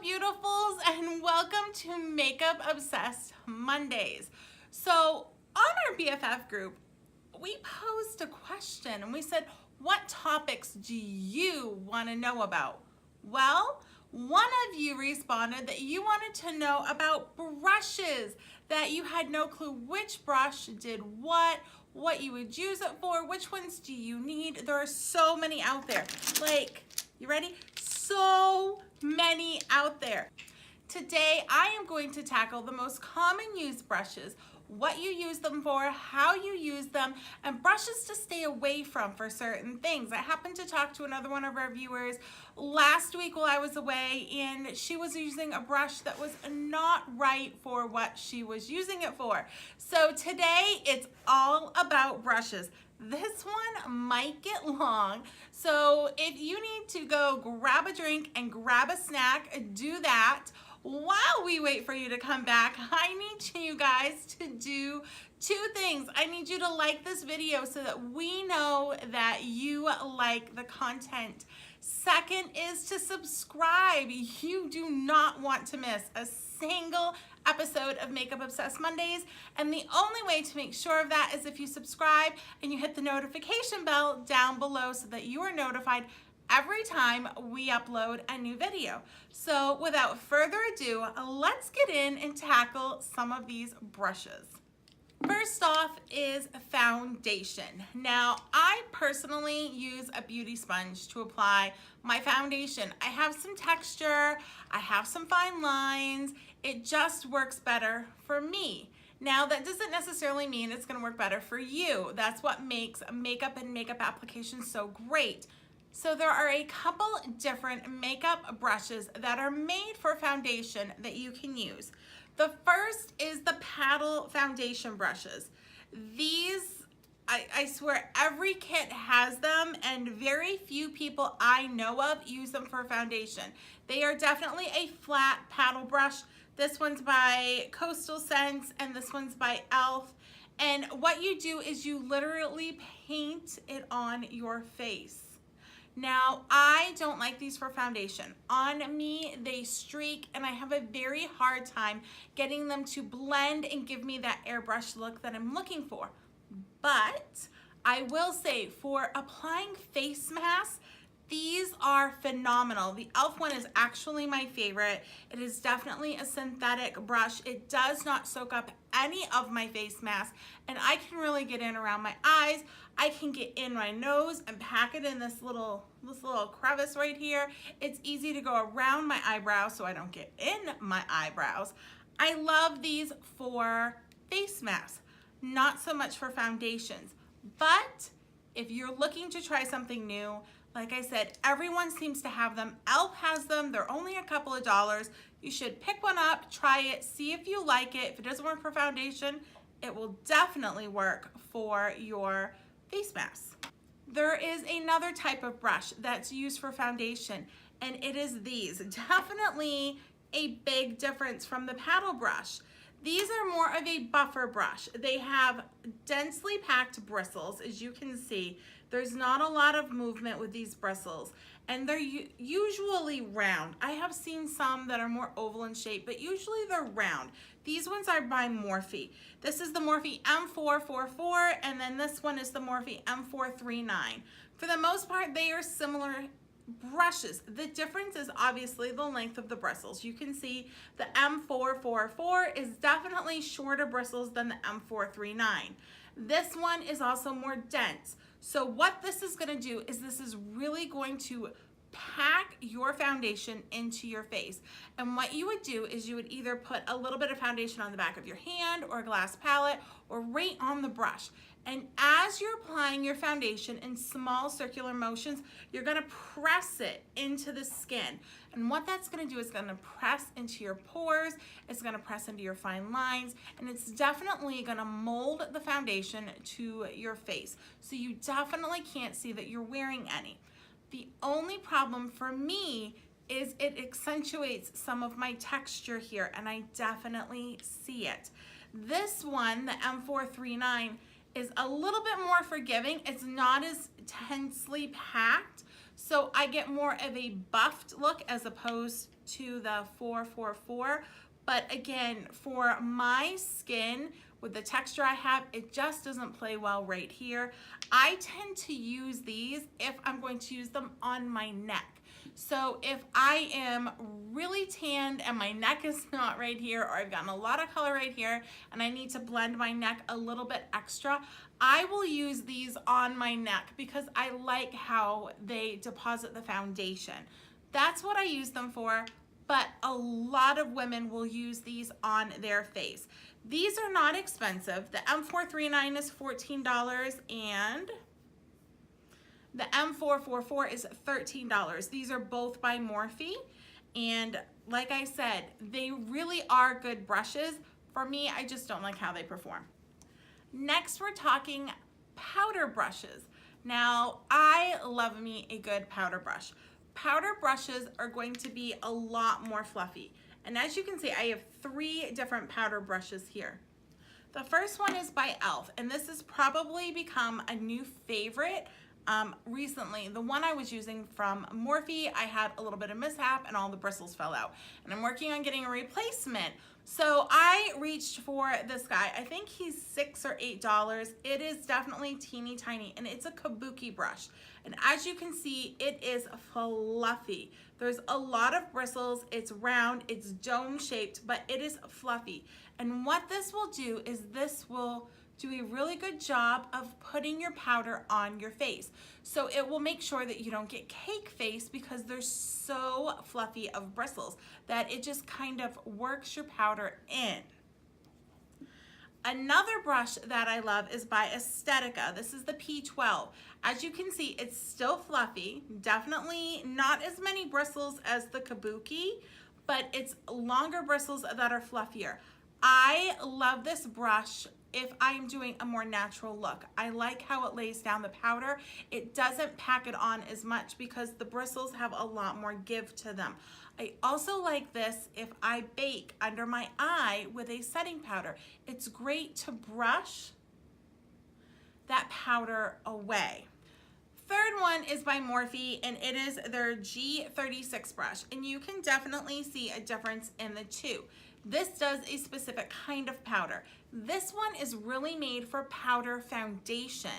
beautifuls, and welcome to Makeup Obsessed Mondays. So on our BFF group, we posed a question and we said, what topics do you want to know about? Well, one of you responded that you wanted to know about brushes, that you had no clue which brush did what you would use it for, which ones do you need. There are so many out there. Like, you ready? So many out there. Today, I am going to tackle the most common used brushes, what you use them for, how you use them, and brushes to stay away from for certain things. I happened to talk to another one of our viewers last week while I was away, and she was using a brush that was not right for what she was using it for. So today, it's all about brushes. This one might get long, so if you need to go grab a drink and grab a snack, do that. While we wait for you to come back, I need you guys to do two things. I need you to like this video so that we know that you like the content. Second is to subscribe. You do not want to miss a single episode of Makeup Obsessed Mondays, and the only way to make sure of that is if you subscribe and you hit the notification bell down below so that you are notified every time we upload a new video. So without further ado, let's get in and tackle some of these brushes. First off is foundation. Now, I personally use a beauty sponge to apply my foundation. I have some texture, I have some fine lines. It just works better for me. Now, that doesn't necessarily mean it's gonna work better for you. That's what makes makeup and makeup applications so great. So there are a couple different makeup brushes that are made for foundation that you can use. The first is the paddle foundation brushes. These, I swear every kit has them, and very few people I know of use them for foundation. They are definitely a flat paddle brush. This one's by Coastal Scents and this one's by e.l.f. And what you do is you literally paint it on your face. Now, I don't like these for foundation. On me, they streak, and I have a very hard time getting them to blend and give me that airbrush look that I'm looking for. But I will say, for applying face masks, these are phenomenal. The e.l.f. one is actually my favorite. It is definitely a synthetic brush. It does not soak up any of my face mask, and I can really get in around my eyes. I can get in my nose and pack it in this little crevice right here. It's easy to go around my eyebrows so I don't get in my eyebrows. I love these for face masks, not so much for foundations. But if you're looking to try something new, like I said, everyone seems to have them. e.l.f. has them. They're only a couple of dollars. You should pick one up, try it, see if you like it. If it doesn't work for foundation, it will definitely work for your face mask. There is another type of brush that's used for foundation, and it is these. Definitely a big difference from the paddle brush. These are more of a buffer brush. They have densely packed bristles, as you can see. There's not a lot of movement with these bristles, and they're usually round. I have seen some that are more oval in shape, but usually they're round. These ones are by Morphe. This is the Morphe M444, and then this one is the Morphe M439. For the most part, they are similar brushes. The difference is obviously the length of the bristles. You can see the M444 is definitely shorter bristles than the M439. This one is also more dense. So what this is going to do is this is really going to pack your foundation into your face. And what you would do is you would either put a little bit of foundation on the back of your hand or a glass palette or right on the brush. And as you're applying your foundation in small circular motions, you're gonna press it into the skin. And what that's gonna do is gonna press into your pores, it's gonna press into your fine lines, and it's definitely gonna mold the foundation to your face. So you definitely can't see that you're wearing any. The only problem for me is it accentuates some of my texture here, and I definitely see it. This one, the M439, is a little bit more forgiving. It's not as tensely packed, So I get more of a buffed look as opposed to the 444. But again, for my skin, with the texture I have, it just doesn't play well right here. I tend to use these if I'm going to use them on my neck. So if I am really tanned and my neck is not right here, or I've gotten a lot of color right here and I need to blend my neck a little bit extra, I will use these on my neck because I like how they deposit the foundation. That's what I use them for, but a lot of women will use these on their face. These are not expensive. The M439 is $14 and the M444 is $13. These are both by Morphe, and like I said, they really are good brushes. For me, I just don't like how they perform. Next, we're talking powder brushes. Now, I love me a good powder brush. Powder brushes are going to be a lot more fluffy. And as you can see, I have 3 different powder brushes here. The first one is by e.l.f. and this has probably become a new favorite recently. The one I was using from Morphe, I had a little bit of mishap and all the bristles fell out. And I'm working on getting a replacement. So I reached for this guy. I think he's $6 or $8. It is definitely teeny tiny and it's a Kabuki brush. And as you can see, it is fluffy. There's a lot of bristles, it's round, it's dome shaped, but it is fluffy. And what this will do is this will do a really good job of putting your powder on your face. So it will make sure that you don't get cake face because they're so fluffy of bristles that it just kind of works your powder in. Another brush that I love is by Aesthetica. This is the P12. As you can see, it's still fluffy, definitely not as many bristles as the Kabuki, but it's longer bristles that are fluffier. I love this brush if I'm doing a more natural look. I like how it lays down the powder. It doesn't pack it on as much because the bristles have a lot more give to them. I also like this if I bake under my eye with a setting powder. It's great to brush that powder away. Third one is by Morphe and it is their G36 brush, and you can definitely see a difference in the two. This does a specific kind of powder. This one is really made for powder foundation.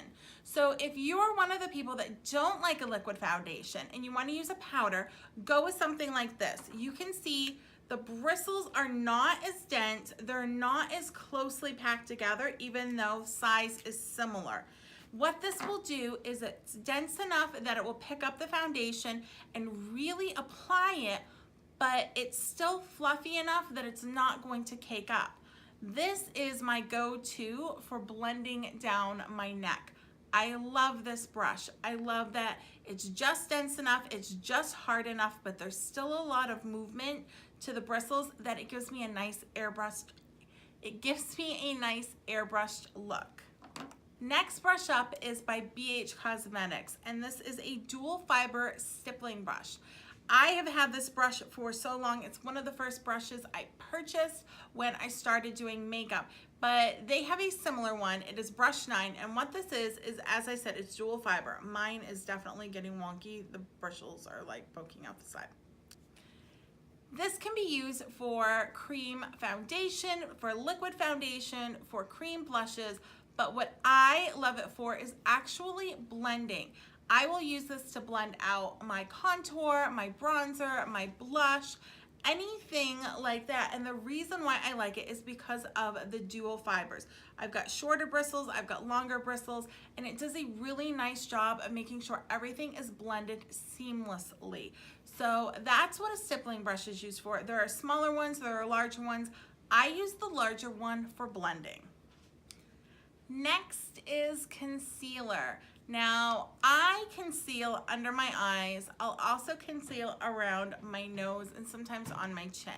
So if you're one of the people that don't like a liquid foundation and you want to use a powder, go with something like this. You can see the bristles are not as dense, they're not as closely packed together, even though size is similar. What this will do is it's dense enough that it will pick up the foundation and really apply it, but it's still fluffy enough that it's not going to cake up. This is my go-to for blending down my neck. I love this brush. I love that it's just dense enough, it's just hard enough, but there's still a lot of movement to the bristles that it gives me a nice airbrushed, look. Next brush up is by BH Cosmetics, and this is a dual fiber stippling brush. I have had this brush for so long. It's one of the first brushes I purchased when I started doing makeup, but they have a similar one. It is brush 9, and what this is, as I said, it's dual fiber. Mine is definitely getting wonky. The bristles are like poking out the side. This can be used for cream foundation, for liquid foundation, for cream blushes, but what I love it for is actually blending. I will use this to blend out my contour, my bronzer, my blush, anything like that. And the reason why I like it is because of the dual fibers. I've got shorter bristles, I've got longer bristles, and it does a really nice job of making sure everything is blended seamlessly. So that's what a stippling brush is used for. There are smaller ones, there are larger ones. I use the larger one for blending. Next is concealer. Now, I conceal under my eyes. I'll also conceal around my nose and sometimes on my chin.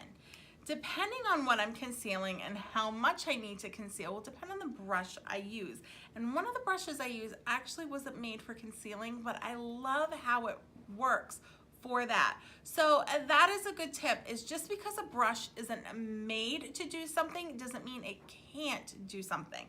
Depending on what I'm concealing and how much I need to conceal will depend on the brush I use. And one of the brushes I use actually wasn't made for concealing, but I love how it works for that. So that is a good tip, is just because a brush isn't made to do something doesn't mean it can't do something.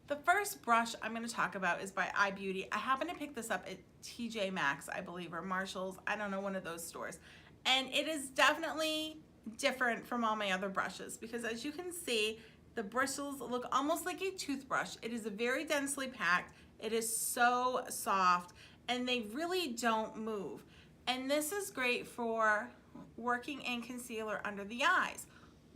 The first brush I'm going to talk about is by iBeauty. I happen to pick this up at TJ Maxx, I believe, or Marshall's. I don't know, one of those stores. And it is definitely different from all my other brushes because as you can see, the bristles look almost like a toothbrush. It is very densely packed. It is so soft and they really don't move. And this is great for working in concealer under the eyes.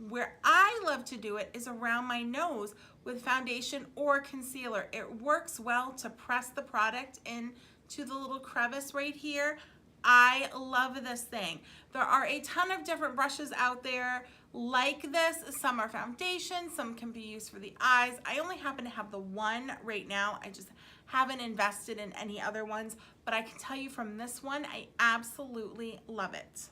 Where I love to do it is around my nose with foundation or concealer. It works well to press the product into the little crevice right here. I love this thing. There are a ton of different brushes out there like this. Some are foundation, some can be used for the eyes. I only happen to have the one right now. I just haven't invested in any other ones, but I can tell you from this one, I absolutely love it.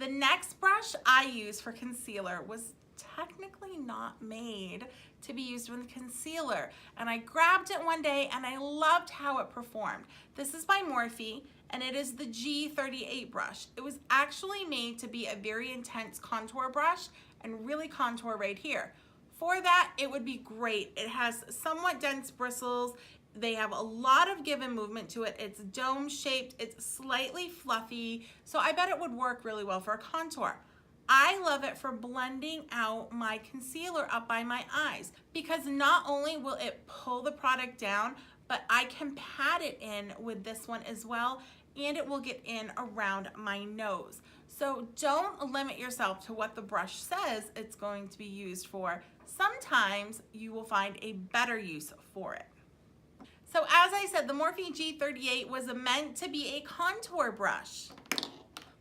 The next brush I use for concealer was technically not made to be used with concealer, and I grabbed it one day and I loved how it performed. This is by Morphe and it is the G38 brush. It was actually made to be a very intense contour brush and really contour right here. For that, it would be great. It has somewhat dense bristles. They have a lot of give and movement to it. It's dome shaped, it's slightly fluffy, so I bet it would work really well for a contour. I love it for blending out my concealer up by my eyes because not only will it pull the product down, but I can pat it in with this one as well, and it will get in around my nose. So don't limit yourself to what the brush says it's going to be used for. Sometimes you will find a better use for it. So as I said, the Morphe G38 was meant to be a contour brush,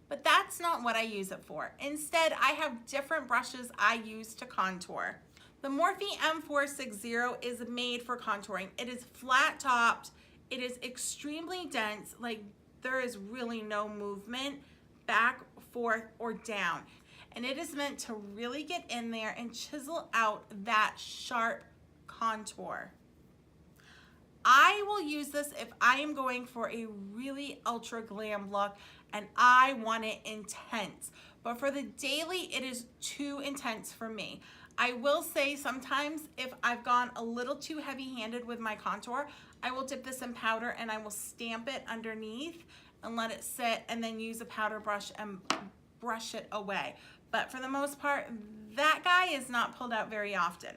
but that's not what I use it for. Instead, I have different brushes I use to contour. The Morphe M460 is made for contouring. It is flat topped, it is extremely dense, like there is really no movement back, forth, or down. And it is meant to really get in there and chisel out that sharp contour. I will use this if I am going for a really ultra glam look and I want it intense. But for the daily, it is too intense for me. I will say sometimes if I've gone a little too heavy-handed with my contour, I will dip this in powder and I will stamp it underneath and let it sit and then use a powder brush and brush it away. But for the most part, that guy is not pulled out very often.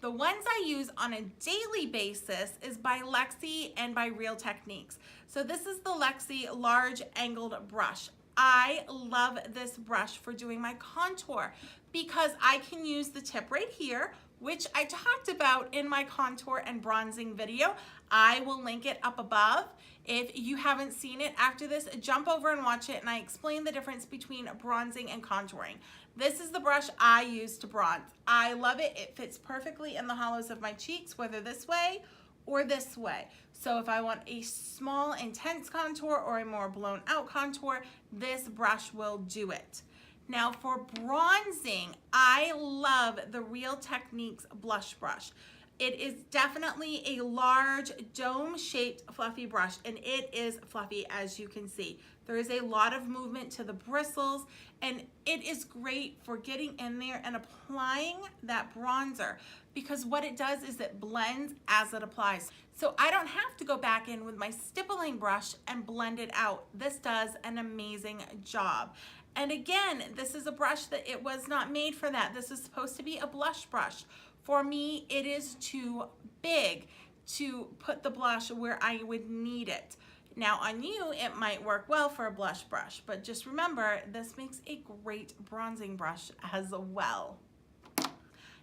The ones I use on a daily basis is by Lexi and by Real Techniques. So this is the Lexi large angled brush. I love this brush for doing my contour because I can use the tip right here, which I talked about in my contour and bronzing video. I will link it up above. If you haven't seen it after this, jump over and watch it, and I explain the difference between bronzing and contouring. This is the brush I use to bronze. I love it. It fits perfectly in the hollows of my cheeks, whether this way or this way. So if I want a small, intense contour or a more blown out contour, this brush will do it. Now for bronzing, I love the Real Techniques blush brush. It is definitely a large dome-shaped fluffy brush, and it is fluffy as you can see. There is a lot of movement to the bristles, and it is great for getting in there and applying that bronzer because what it does is it blends as it applies. So I don't have to go back in with my stippling brush and blend it out. This does an amazing job. And again, this is a brush that it was not made for that. This is supposed to be a blush brush. For me, it is too big to put the blush where I would need it. Now on you, it might work well for a blush brush, but just remember, this makes a great bronzing brush as well.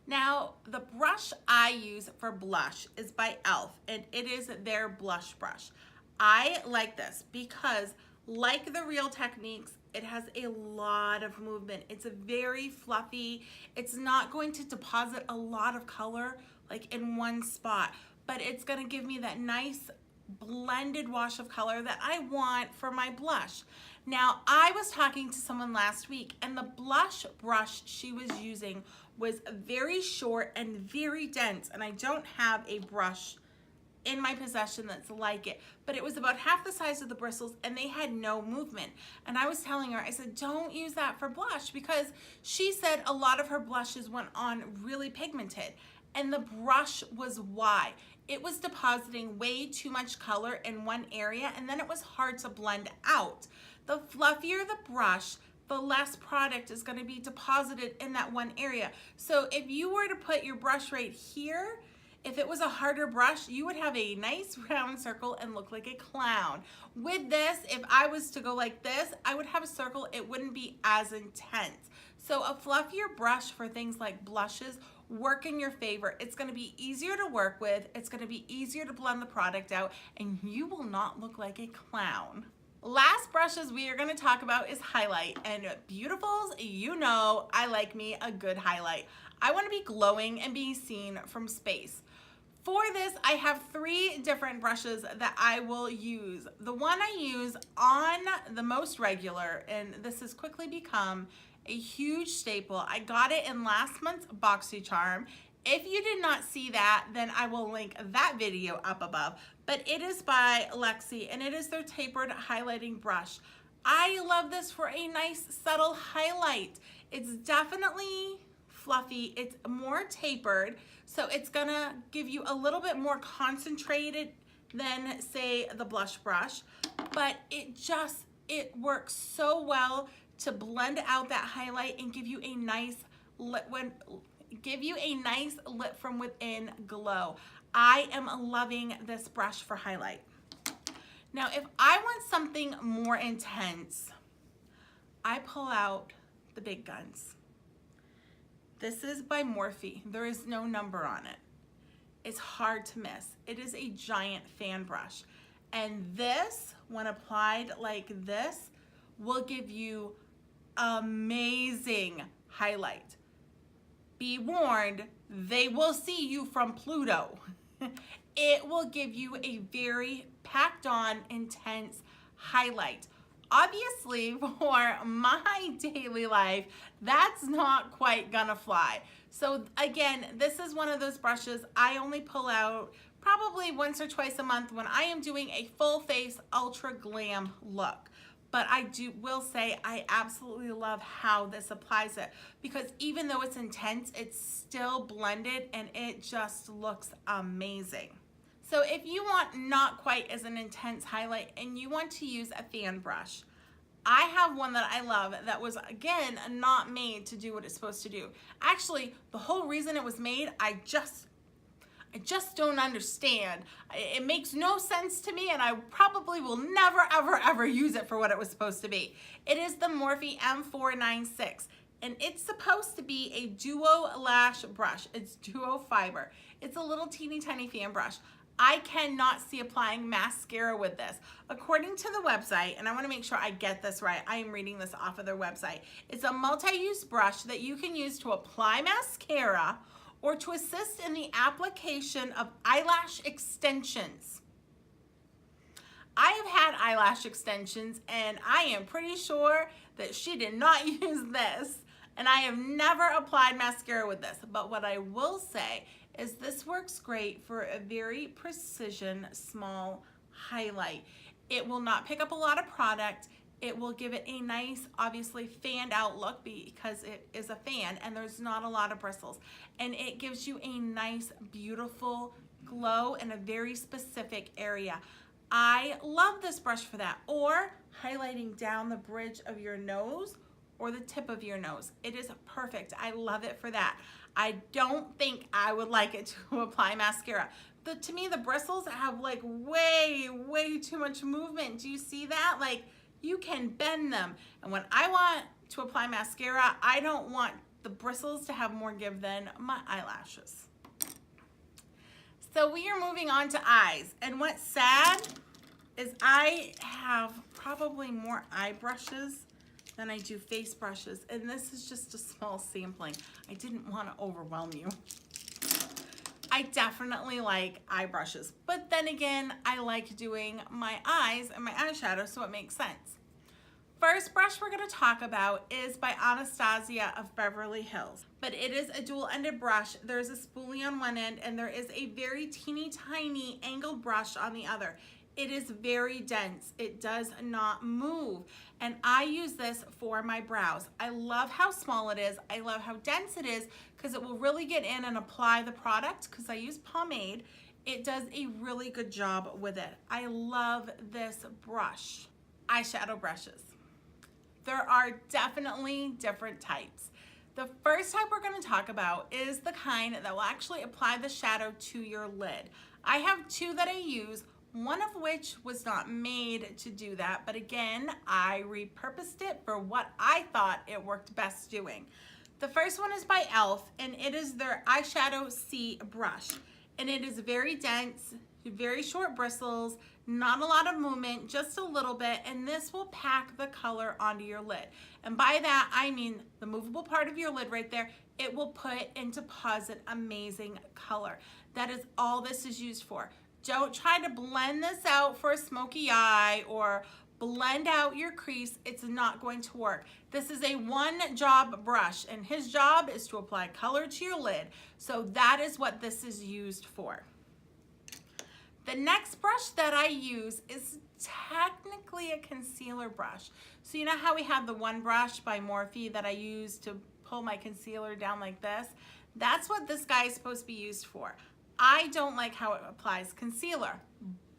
Now, the brush I use for blush is by e.l.f. and it is their blush brush. I like this because, like the Real Techniques, it has a lot of movement. It's a very fluffy. It's not going to deposit a lot of color like in one spot, but it's gonna give me that nice blended wash of color that I want for my blush. Now, I was talking to someone last week and the blush brush she was using was very short and very dense, and I don't have a brush in my possession that's like it, but it was about half the size of the bristles and they had no movement. And I was telling her, I said, don't use that for blush, because she said a lot of her blushes went on really pigmented. and the brush was why. It was depositing way too much color in one area, and then it was hard to blend out. The fluffier the brush, the less product is going to be deposited in that one area. So if you were to put your brush right here, if it was a harder brush, you would have a nice round circle and look like a clown. With this, if I was to go like this, I would have a circle. It wouldn't be as intense. So a fluffier brush for things like blushes work in your favor. It's going to be easier to work with. It's going to be easier to blend the product out, and you will not look like a clown. Last brushes we are going to talk about is highlight. And beautifuls, you know I like me a good highlight. I want to be glowing and be seen from space. For this, I have 3 different brushes that I will use. The one I use on the most regular, and this has quickly become a huge staple. I got it in last month's BoxyCharm. If you did not see that, then I will link that video up above. But it is by Lexi, and it is their tapered highlighting brush. I love this for a nice subtle highlight. It's definitely fluffy, it's more tapered, so it's gonna give you a little bit more concentrated than, say, the blush brush, but it works so well to blend out that highlight and give you a nice lip from within glow. I am loving this brush for highlight. Now, if I want something more intense, I pull out the big guns. This is by Morphe. There is no number on it. It's hard to miss. It is a giant fan brush. And this, when applied like this, will give you amazing highlight. Be warned, they will see you from Pluto. It will give you a very packed on, intense highlight. Obviously, for my daily life, that's not quite gonna fly. So again, this is one of those brushes I only pull out probably once or twice a month when I am doing a full face ultra glam look. But I will say I absolutely love how this applies it, because even though it's intense, it's still blended and it just looks amazing. So if you want not quite as an intense highlight and you want to use a fan brush, I have one that I love that was, again, not made to do what it's supposed to do. Actually, the whole reason it was made, I just don't understand. It makes no sense to me, and I probably will never, ever, ever use it for what it was supposed to be. It is the Morphe M496, and it's supposed to be a duo lash brush. It's duo fiber. It's a little teeny tiny fan brush. I cannot see applying mascara with this. According to the website, and I want to make sure I get this right, I am reading this off of their website. It's a multi-use brush that you can use to apply mascara or to assist in the application of eyelash extensions. I have had eyelash extensions, and I am pretty sure that she did not use this, and I have never applied mascara with this. But what I will say is this works great for a very precision small highlight. It will not pick up a lot of product. It will give it a nice, obviously fanned out look because it is a fan and there's not a lot of bristles. And it gives you a nice, beautiful glow in a very specific area. I love this brush for that. Or highlighting down the bridge of your nose or the tip of your nose. It is perfect. I love it for that. I don't think I would like it to apply mascara. To me, the bristles have like way too much movement. Do you see that? Like, you can bend them. And when I want to apply mascara, I don't want the bristles to have more give than my eyelashes. So we are moving on to eyes. And what's sad is I have probably more eye brushes than I do face brushes. And this is just a small sampling. I didn't want to overwhelm you. I definitely like eye brushes, but then again, I like doing my eyes and my eyeshadow, so it makes sense. First brush we're going to talk about is by Anastasia of Beverly Hills, but it is a dual-ended brush. There's a spoolie on one end, and there is a very teeny tiny angled brush on the other. It is very dense. It does not move. And I use this for my brows. I love how small it is. I love how dense it is because it will really get in and apply the product because I use pomade. It does a really good job with it. I love this brush. Eyeshadow brushes. There are definitely different types. The first type we're going to talk about is the kind that will actually apply the shadow to your lid. I have two that I use, one of which was not made to do that, but again, I repurposed it for what I thought it worked best doing. The first one is by e.l.f. and it is their eyeshadow C brush. And it is very dense, very short bristles, not a lot of movement, just a little bit, and this will pack the color onto your lid. And by that, I mean the movable part of your lid right there, it will put and deposit amazing color. That is all this is used for. Don't try to blend this out for a smoky eye or blend out your crease. It's not going to work. This is a one job brush and his job is to apply color to your lid. So that is what this is used for. The next brush that I use is technically a concealer brush. So you know how we have the one brush by Morphe that I use to pull my concealer down like this? That's what this guy is supposed to be used for. I don't like how it applies concealer,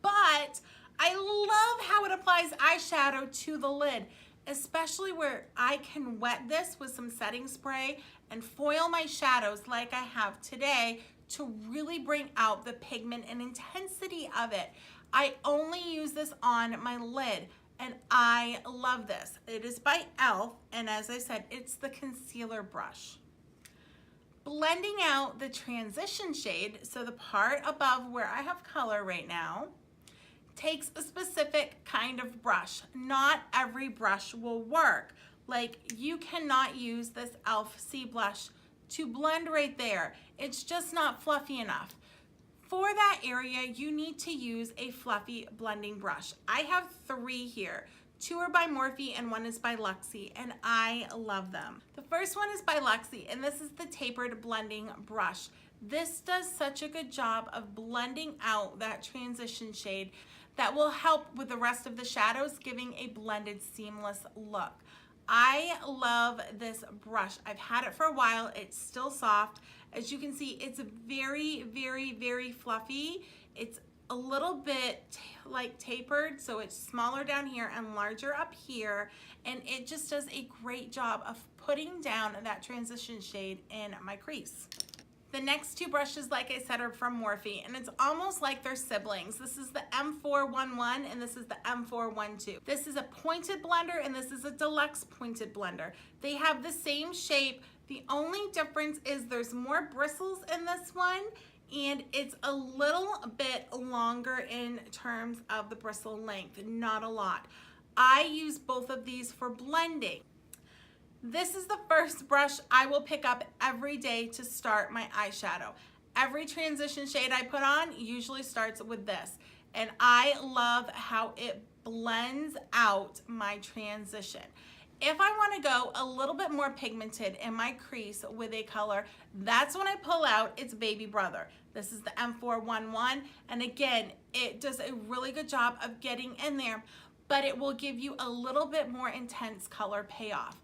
but I love how it applies eyeshadow to the lid, especially where I can wet this with some setting spray and foil my shadows like I have today to really bring out the pigment and intensity of it. I only use this on my lid and I love this. It is by e.l.f. and as I said, it's the concealer brush. Blending out the transition shade, so the part above where I have color right now, takes a specific kind of brush. Not every brush will work. Like you cannot use this e.l.f. C blush to blend right there. It's just not fluffy enough. For that area, you need to use a fluffy blending brush. I have three here. Two are by Morphe and one is by Luxie, and I love them. The first one is by Luxie, and this is the tapered blending brush. This does such a good job of blending out that transition shade that will help with the rest of the shadows, giving a blended, seamless look. I love this brush. I've had it for a while. It's still soft. As you can see, it's very, very, very fluffy. It's a little bit like tapered, so it's smaller down here and larger up here, and it just does a great job of putting down that transition shade in my crease. The next two brushes, like I said, are from Morphe, and it's almost like they're siblings. This is the M411 and this is the M412. This is a pointed blender and this is a Deluxe pointed blender. They have the same shape. The only difference is there's more bristles in this one and it's a little bit longer in terms of the bristle length, not a lot. I use both of these for blending. This is the first brush I will pick up every day to start my eyeshadow. Every transition shade I put on usually starts with this, and I love how it blends out my transition. If I want to go a little bit more pigmented in my crease with a color, that's when I pull out its baby brother. This is the M411, and again, it does a really good job of getting in there, but it will give you a little bit more intense color payoff.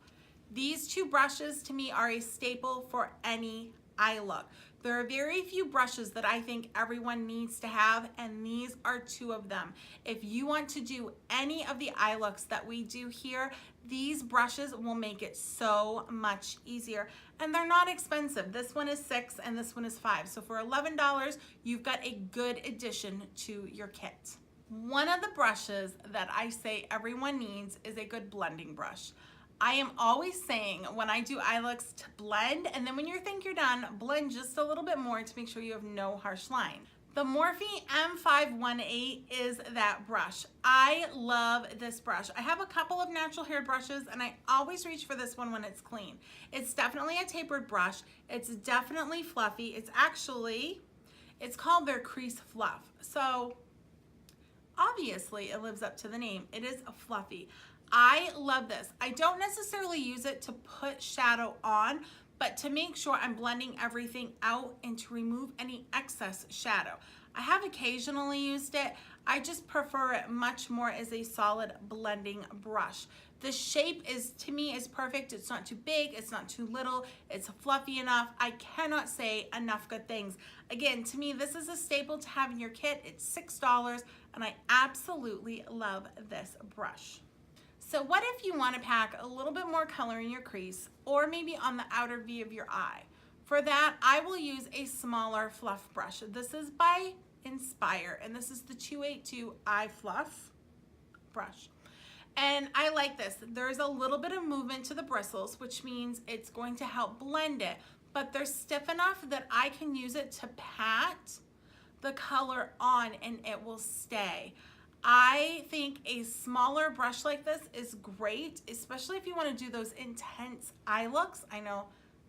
These two brushes to me are a staple for any eye look. There are very few brushes that I think everyone needs to have, and these are two of them. If you want to do any of the eye looks that we do here, these brushes will make it so much easier, and they're not expensive. This one is $6 and this one is $5. So for $11, you've got a good addition to your kit. One of the brushes that I say everyone needs is a good blending brush. I am always saying when I do eye looks to blend, and then when you think you're done, blend just a little bit more to make sure you have no harsh line. The Morphe M518 is that brush. I love this brush. I have a couple of natural hair brushes and I always reach for this one when it's clean. It's definitely a tapered brush. It's definitely fluffy. It's called their Crease Fluff. So obviously it lives up to the name. It is fluffy. I love this. I don't necessarily use it to put shadow on, but to make sure I'm blending everything out and to remove any excess shadow. I have occasionally used it. I just prefer it much more as a solid blending brush. The shape is, to me, is perfect. It's not too big, it's not too little, it's fluffy enough. I cannot say enough good things. Again, to me, this is a staple to have in your kit. It's $6, and I absolutely love this brush. So what if you want to pack a little bit more color in your crease, or maybe on the outer V of your eye? For that, I will use a smaller fluff brush. This is by Inspire, and this is the 282 Eye Fluff brush. And I like this. There's a little bit of movement to the bristles, which means it's going to help blend it, but they're stiff enough that I can use it to pat the color on and it will stay. I think a smaller brush like this is great, especially if you want to do those intense eye looks. I know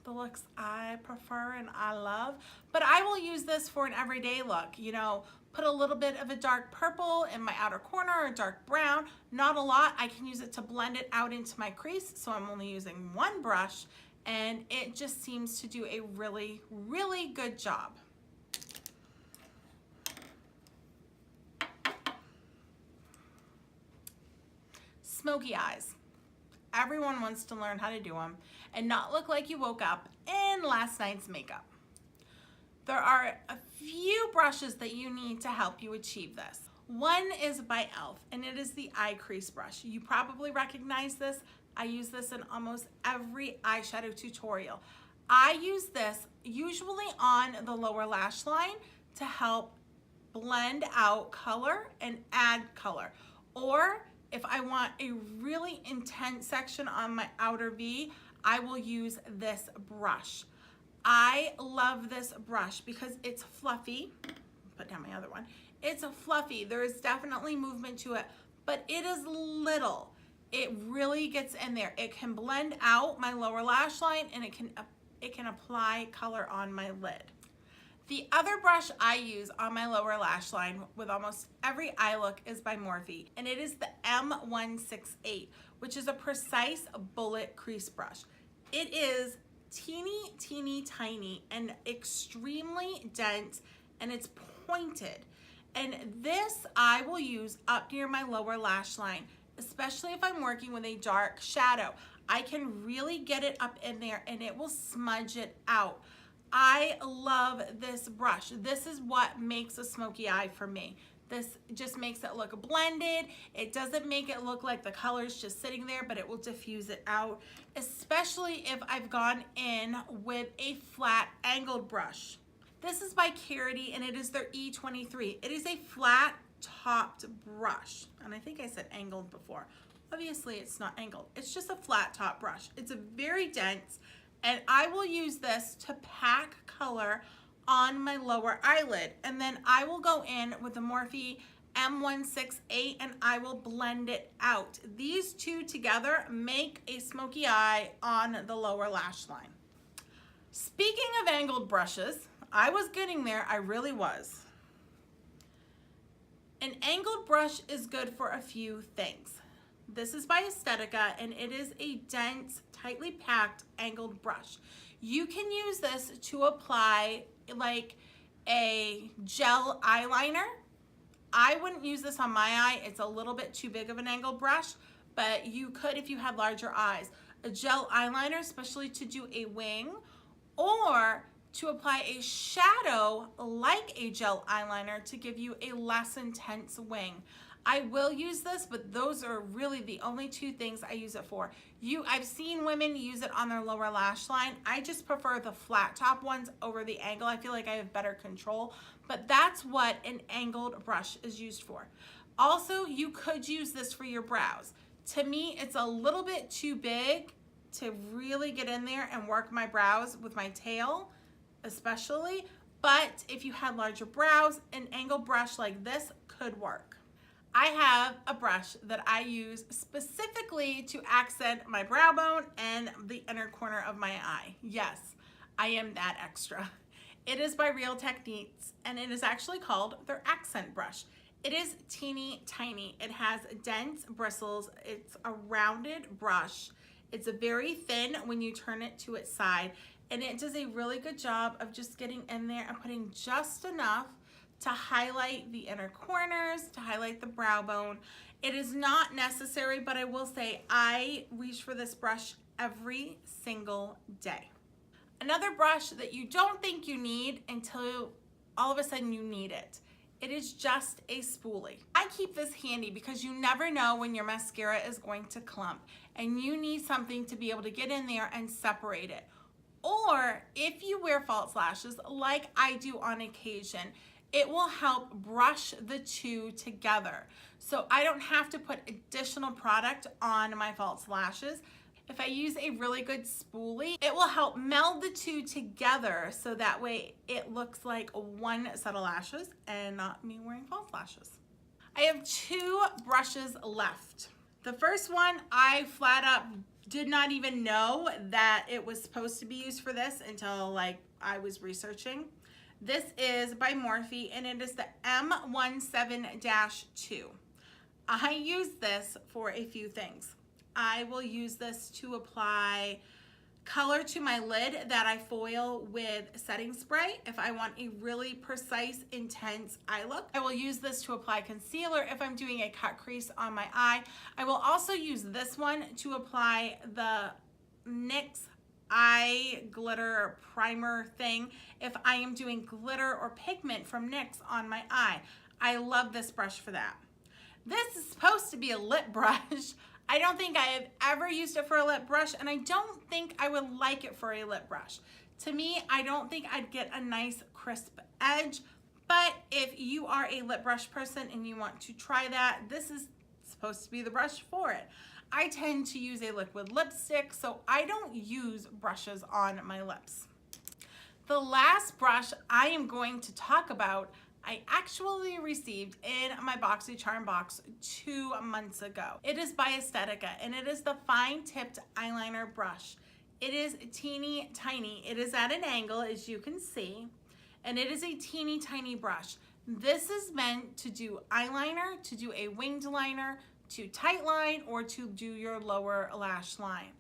the looks I prefer and I love, but I will use this for an everyday look. You know, put a little bit of a dark purple in my outer corner or dark brown, not a lot. I can use it to blend it out into my crease, so I'm only using one brush, and it just seems to do a really, really good job. Smoky eyes. Everyone wants to learn how to do them and not look like you woke up in last night's makeup. There are a few brushes that you need to help you achieve this. One is by e.l.f. and it is the eye crease brush. You probably recognize this. I use this in almost every eyeshadow tutorial. I use this usually on the lower lash line to help blend out color and add color. Or if I want a really intense section on my outer V, I will use this brush. I love this brush because it's fluffy. Put down my other one. It's a fluffy. There is definitely movement to it, but it is little. It really gets in there. It can blend out my lower lash line, and it can apply color on my lid. The other brush I use on my lower lash line with almost every eye look is by Morphe, and it is the M168, which is a precise bullet crease brush. It is teeny, teeny, tiny and extremely dense, and it's pointed. And this I will use up near my lower lash line, especially if I'm working with a dark shadow. I can really get it up in there and it will smudge it out. I love this brush. This is what makes a smoky eye for me. This just makes it look blended. It doesn't make it look like the color's just sitting there, but it will diffuse it out, especially if I've gone in with a flat angled brush. This is by Kabuki, and it is their E23. It is a flat topped brush, and I think I said angled before. Obviously it's not angled. It's just a flat top brush. It's a very dense, and I will use this to pack color on my lower eyelid, and then I will go in with the Morphe M168 and I will blend it out. These two together make a smoky eye on the lower lash line. Speaking of angled brushes, I was getting there, I really was. An angled brush is good for a few things. This is by Aesthetica, and it is a dense, tightly packed angled brush. You can use this to apply like a gel eyeliner. I wouldn't use this on my eye. It's a little bit too big of an angled brush, but you could if you had larger eyes. A gel eyeliner, especially to do a wing, or to apply a shadow like a gel eyeliner to give you a less intense wing. I will use this, but those are really the only two things I use it for. I've seen women use it on their lower lash line. I just prefer the flat top ones over the angle. I feel like I have better control, but that's what an angled brush is used for. Also, you could use this for your brows. To me, it's a little bit too big to really get in there and work my brows with my tail, especially, but if you had larger brows, an angled brush like this could work. I have a brush that I use specifically to accent my brow bone and the inner corner of my eye. Yes, I am that extra. It is by Real Techniques, and it is actually called their accent brush. It is teeny tiny. It has dense bristles. It's a rounded brush. It's a very thin when you turn it to its side, and it does a really good job of just getting in there and putting just enough to highlight the inner corners, to highlight the brow bone. It is not necessary, but I will say I reach for this brush every single day. Another brush that you don't think you need until all of a sudden you need it. It is just a spoolie. I keep this handy because you never know when your mascara is going to clump and you need something to be able to get in there and separate it. Or if you wear false lashes like I do on occasion, it will help brush the two together. So I don't have to put additional product on my false lashes. If I use a really good spoolie, it will help meld the two together so that way it looks like one set of lashes and not me wearing false lashes. I have two brushes left. The first one, I flat up did not even know that it was supposed to be used for this until I was researching. This is by Morphe and it is the M17-2. I use this for a few things. I will use this to apply color to my lid that I foil with setting spray if I want a really precise, intense eye look. I will use this to apply concealer if I'm doing a cut crease on my eye. I will also use this one to apply the NYX eye glitter primer thing if I am doing glitter or pigment from NYX on my eye. I love this brush for that. This is supposed to be a lip brush. I don't think I have ever used it for a lip brush, and I don't think I would like it for a lip brush. To me, I don't think I'd get a nice crisp edge, but if you are a lip brush person and you want to try that, this is supposed to be the brush for it. I tend to use a liquid lipstick, so I don't use brushes on my lips. The last brush I am going to talk about I actually received in my BoxyCharm box 2 months ago. It is by Estetica and it is the fine tipped eyeliner brush. It is teeny tiny. It is at an angle, as you can see, and it is a teeny tiny brush. This is meant to do eyeliner, to do a winged liner, to tight line, or to do your lower lash line.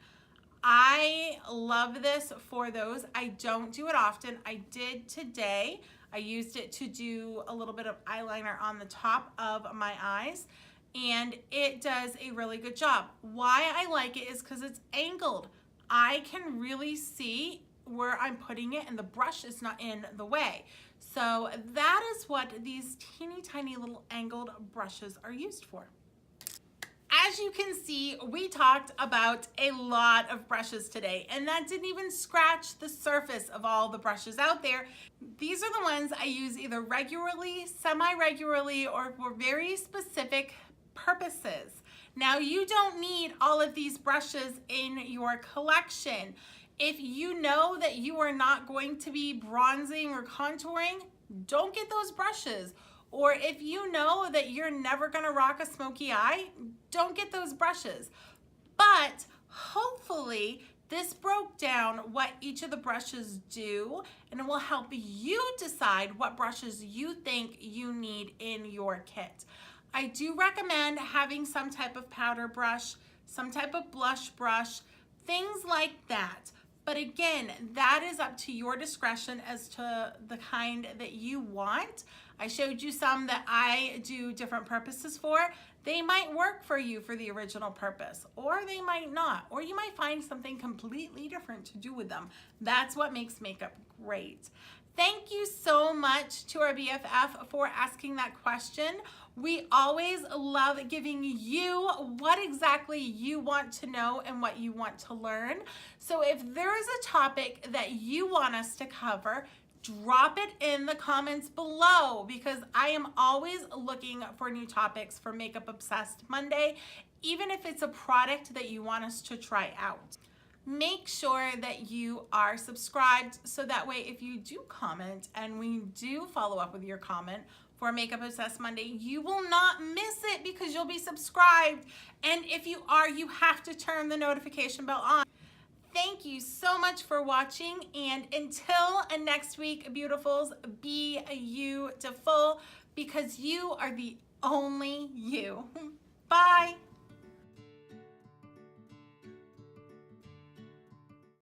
I love this for those. I don't do it often. I did today. I used it to do a little bit of eyeliner on the top of my eyes, and it does a really good job. Why I like it is because it's angled. I can really see where I'm putting it and the brush is not in the way. So that is what these teeny tiny little angled brushes are used for. As you can see, we talked about a lot of brushes today, and that didn't even scratch the surface of all the brushes out there. These are the ones I use either regularly, semi-regularly, or for very specific purposes. Now, you don't need all of these brushes in your collection. If you know that you are not going to be bronzing or contouring, don't get those brushes. Or if you know that you're never gonna rock a smoky eye, don't get those brushes. But hopefully this broke down what each of the brushes do, and it will help you decide what brushes you think you need in your kit. I do recommend having some type of powder brush, some type of blush brush, things like that. But again, that is up to your discretion as to the kind that you want. I showed you some that I do different purposes for. They might work for you for the original purpose, or they might not, or you might find something completely different to do with them. That's what makes makeup great. Thank you so much to our BFF for asking that question. We always love giving you what exactly you want to know and what you want to learn. So if there is a topic that you want us to cover, drop it in the comments below, because I am always looking for new topics for Makeup Obsessed Monday, even if it's a product that you want us to try out. Make sure that you are subscribed so that way if you do comment and we do follow up with your comment for Makeup Obsessed Monday, you will not miss it because you'll be subscribed. And if you are, you have to turn the notification bell on. Thank you so much for watching, and until next week, beautifuls, be beautiful because you are the only you. Bye.